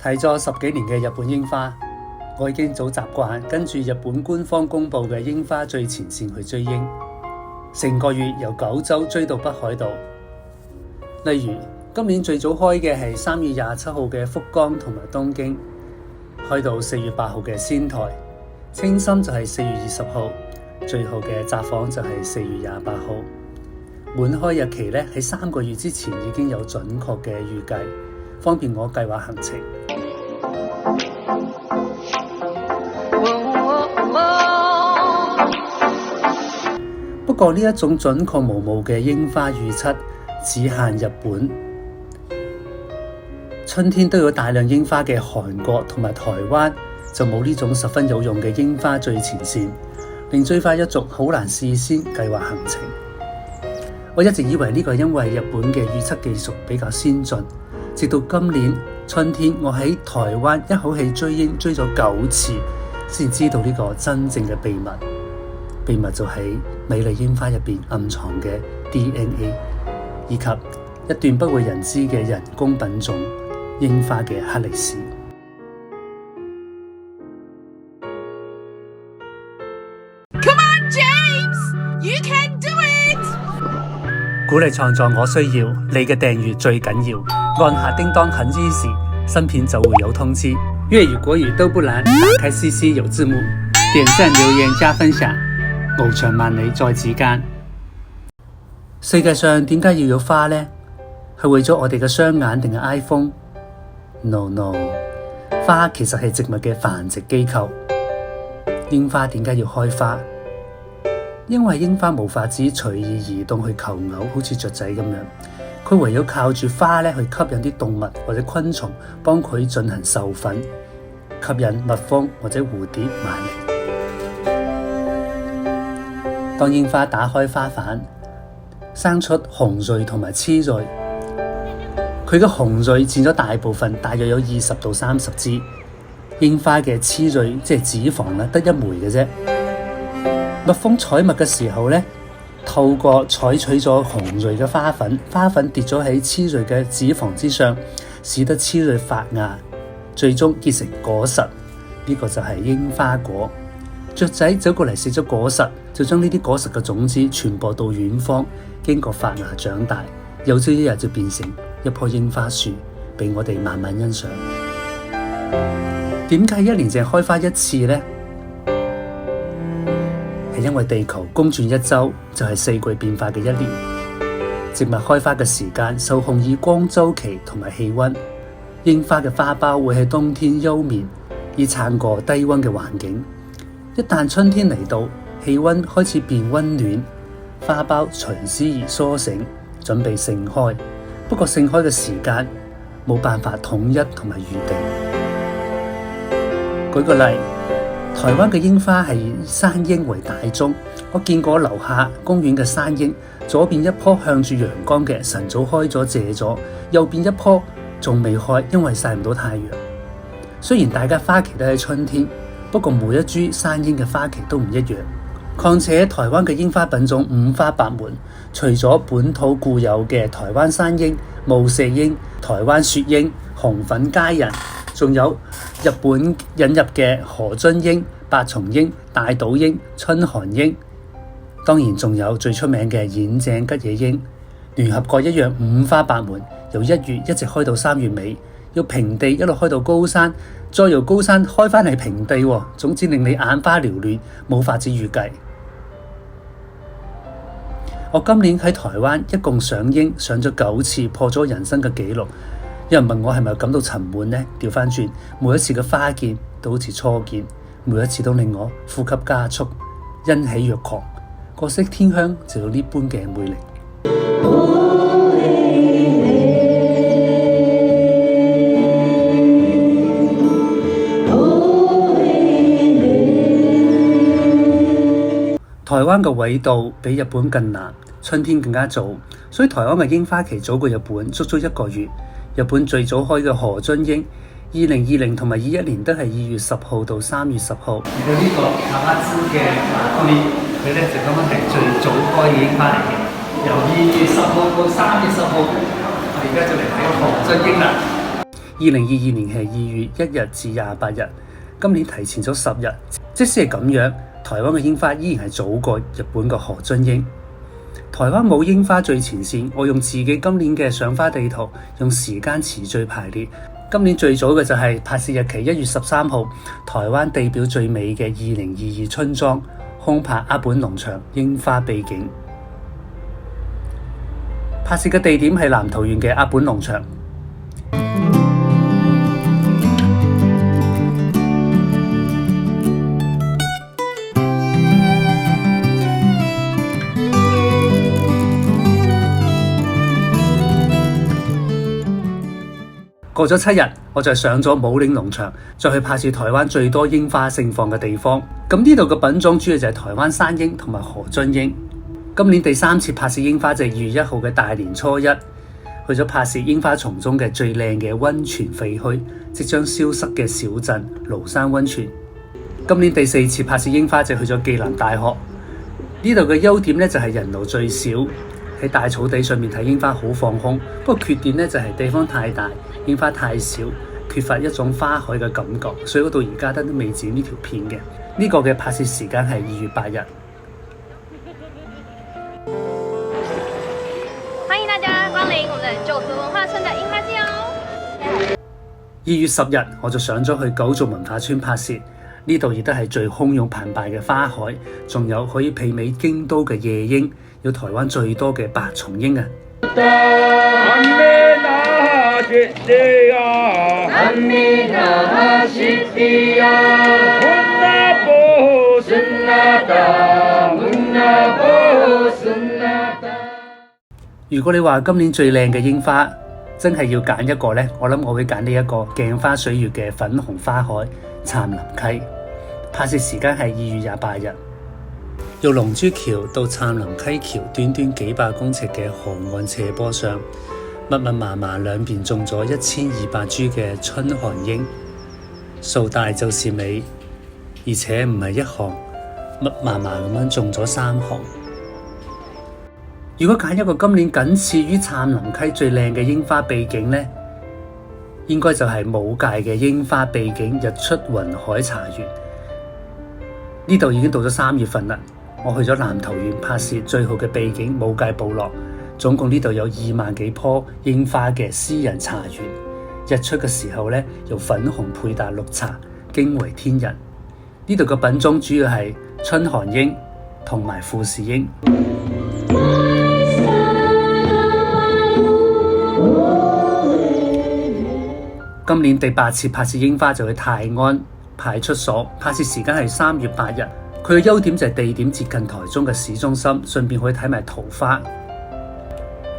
睇咗10幾年嘅日本櫻花，我已經早習慣跟住日本官方公佈嘅櫻花最前線去追櫻，成個月由九州追到北海道。例如今年最早開嘅係3月27號嘅福岡同埋東京，開到4月8號嘅仙台，青森就係4月20號，最後嘅札幌就係4月28號。滿開日期呢，喺3個月之前已經有準確嘅預計，方便我計劃行程。不過呢一種準確無誤嘅櫻花預測只限日本，春天都有大量櫻花嘅韓國同埋台灣就冇呢種十分有用嘅櫻花最前線，令追花一族好難事先計劃行程。我一直以為呢個係因為日本嘅預測技術比較先進，直到今年春天我喺台灣一口氣追櫻追咗9次，先知道呢個真正嘅秘密。秘密就喺美麗櫻花入邊暗藏嘅 DNA， 以及一段不為人知嘅人工品種櫻花嘅黑歷史。Come on, James! You can do it! 鼓勵創作我需要，你嘅訂閱最緊要，按下叮當很 easy， 新片就會有通知。粵語國語都不難，打開 CC 有字幕，點讚留言加分享，翱翔萬里在指間。世界上點解要有花呢？係為咗我哋嘅雙眼定係 iPhone？No no， 花其實係植物嘅繁殖機構。櫻花點解要開花？因為櫻花無法子隨意移動去求偶，好似雀仔咁樣，佢唯有靠住花咧去吸引啲動物或者昆蟲幫佢進行授粉，吸引蜜蜂或者蝴蝶埋嚟。當櫻花打開花瓣，生出紅蕊同埋雌蕊，佢嘅紅蕊佔咗大部分，大約有20到30支。櫻花嘅雌蕊即係子房啦，得1枚嘅啫。蜜蜂採蜜嘅時候呢，透過採取咗紅蕊嘅花粉，花粉跌咗喺雌蕊嘅子房之上，使得雌蕊發芽，最終結成果實。呢個就係櫻花果。雀仔走過嚟食咗果實，就將呢啲果實嘅種子傳播到遠方，經過發芽長大，有朝一日就變成一棵櫻花樹，俾我哋慢慢欣賞。點解1年淨開花1次呢？係因為地球公轉1周就係4季變化嘅1年。植物開花嘅時間受控以光周期同埋氣溫。櫻花嘅花苞會喺冬天休眠，以撐過低溫嘅環境。一旦春天嚟到，氣溫開始變溫暖，花苞隨之而蘇醒，準備盛開。不過盛開嘅時間冇辦法統一同埋預定。舉個例，台灣嘅櫻花係山櫻為大宗，我見過樓下公園嘅山櫻，左邊一棵向住陽光嘅，晨早開咗謝咗，右邊一棵仲未開，因為曬唔到太陽。雖然大家花期都喺春天，不過每一株山櫻嘅花期都唔一樣。況且台灣嘅櫻花品種五花八門，除咗本土固有嘅台灣山櫻、霧社櫻、台灣雪櫻、紅粉佳人，仲有日本引入嘅河津櫻、白松櫻、大島櫻、春寒櫻，當然仲有最出名嘅岩井吉野櫻。聯合國一樣五花八門，由1月一直開到3月尾，要平地一路開到高山，再由高山開返嚟平地，總之令你眼花繚亂，冇法子預計。我今年喺台灣一共賞櫻賞咗9次，破咗人生嘅紀錄。有人問我係咪感到沉悶呢？調返轉，每一次嘅花見都好似初見，每一次都令我呼吸加速，欣喜若狂。可惜天香就有呢般嘅魅力。台灣嘅緯度比日本更南，春天更加早，所以台灣嘅櫻花期早過日本足足1個月。日本最早開嘅河津櫻，2020同埋21年都係2月10號到3月10號。嚟到呢個卡巴茲嘅馬庫尼，佢咧就咁樣係最早開嘅櫻花嚟嘅，由2月10號到3月10號。我哋而家就嚟睇河津櫻啦。2022年係2月1日至28日，今年提前咗10日。即使係咁樣，台灣嘅櫻花依然係早過日本嘅河津櫻。台灣冇櫻花最前線，我用自己今年嘅賞花地圖，用時間次序排列。今年最早嘅就係拍攝日期1月13號，台灣地表最美嘅2022春莊空拍阿本農場櫻花秘境。拍攝嘅地點係南投縣嘅阿本農場。過咗7日，我就上咗武嶺農場，再去拍攝台灣最多櫻花盛放嘅地方。咁呢度嘅品種主要就係台灣山櫻同埋河津櫻。今年第3次拍攝櫻花就係2月1號嘅大年初一，去咗拍攝櫻花叢中嘅最靚嘅溫泉廢墟，即將消失嘅小鎮蘆山溫泉。今年第4次拍攝櫻花就去咗暨南大學。呢度嘅優點咧就係人流最少，喺大草地上面睇櫻花好放空。不過缺點咧就係地方太大，櫻花太少，缺乏一種花海嘅感覺，所以我到而家都未剪呢條片嘅。呢個嘅拍攝時間係2月8日。歡迎大家光臨我們九族文化村的櫻花季哦。2月10日我就上咗去九族文化村拍攝，呢度亦都係最洶湧澎湃嘅花海，仲有可以媲美京都嘅夜櫻，有台灣最多嘅白松櫻啊！如果你話今年最靚嘅櫻花，真係要揀一個呢，我諗我會揀呢一個鏡花水月嘅粉紅花海杉林溪。拍攝時間係2月28日。由龍珠橋到杉林溪橋，短短幾百公尺嘅河岸斜坡上，密密麻麻兩邊種咗1200株嘅春寒櫻，數大就是美，而且唔係一行，密麻麻咁樣種咗3行。如果揀一個今年僅次於杉林溪最靚嘅櫻花秘境呢，應該就係武界嘅櫻花秘境日出雲海茶園。呢度已經到咗3月份啦，我去咗南投縣拍攝最好嘅秘境武界部落，總共呢度有2萬幾棵櫻花嘅私人茶園。日出嘅時候呢，由粉紅配搭綠茶，驚為天人。呢度嘅品種主要係春寒櫻同埋富士櫻。今年第8次拍攝櫻花就去泰安派出所，拍攝時間係3月8日。佢嘅優點就係地點接近台中嘅市中心，順便可以睇埋桃花。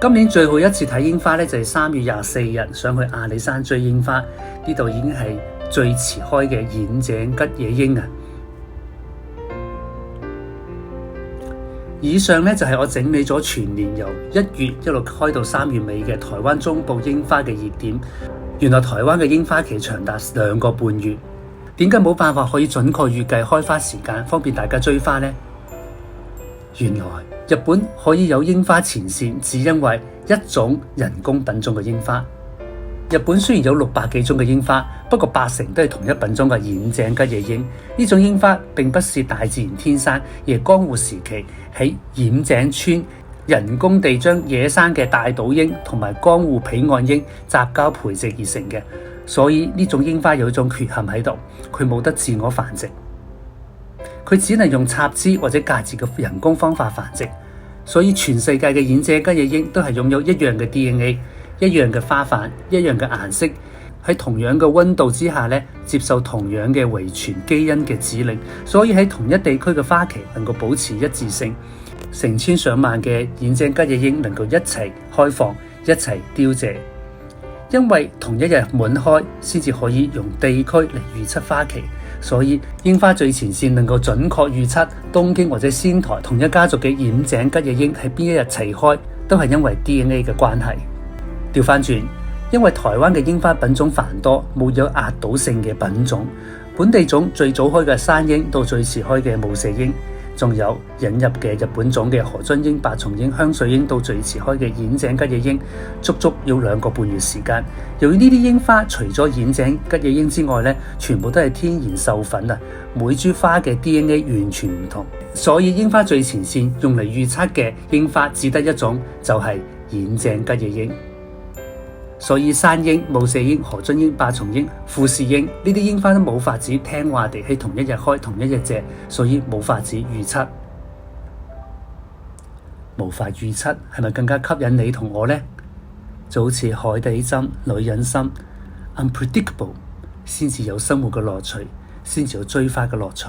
今年最後一次睇櫻花呢，就係3月24日上去阿里山追櫻花，呢度已經係最遲開嘅岩井吉野櫻啊！以上呢，就係我整理咗全年由1月一路開到3月尾嘅台灣中部櫻花嘅熱點。原來台灣嘅櫻花期長達2個半月，點解冇辦法可以準確預計開花時間，方便大家追花呢？原來日本可以有櫻花前線，只因為一種人工品種嘅櫻花。日本雖然有600幾種嘅櫻花，不過80%都係同一品種嘅岩井吉野櫻。呢種櫻花並不是大自然天生，而係江戶時期喺岩井村人工地將野生嘅大島櫻同埋江戶彼岸櫻雜交培植而成嘅，所以呢種櫻花有一種缺陷喺度，佢冇得自我繁殖，佢只能用插枝或者隔節嘅人工方法繁殖，所以全世界嘅岩井吉野櫻都係擁有一樣嘅 DNA、一樣嘅花瓣、一樣嘅顏色，喺同樣嘅溫度之下呢，接受同樣嘅遺傳基因嘅指令，所以喺同一地區嘅花期能夠保持一致性。成千上萬嘅岩井吉野櫻能夠一齊開放、一齊凋謝，因為同一日滿開先至可以用地區嚟預測花期，所以櫻花最前線能夠準確預測東京或者仙台同一家族嘅岩井吉野櫻喺邊一日齊開，都係因為 DNA 嘅關係。調翻轉，因為台灣嘅櫻花品種繁多，冇有壓倒性嘅品種，本地種最早開嘅山櫻到最遲開嘅霧社櫻，仲有引入嘅日本種嘅河津櫻、白松櫻、香水櫻到最遲開嘅岩井吉野櫻，足足要2個半月時間。由於呢啲櫻花除咗岩井吉野櫻之外咧，全部都係天然授粉啊，每株花嘅 DNA 完全唔同，所以櫻花最前線用嚟預測嘅櫻花只得一種，就係岩井吉野櫻。所以山櫻、霧社櫻、河津櫻、白松櫻、富士櫻呢啲櫻花都冇法子聽話地喺同一日開同一日謝，所以冇法子預測。無法預測係咪更加吸引你同我呢？就好似海底針、女人心 ，unpredictable 先至有生活嘅樂趣，先至有追花嘅樂趣。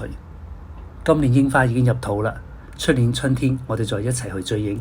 今年櫻花已經入土啦，出年春天我哋再一齊去追櫻。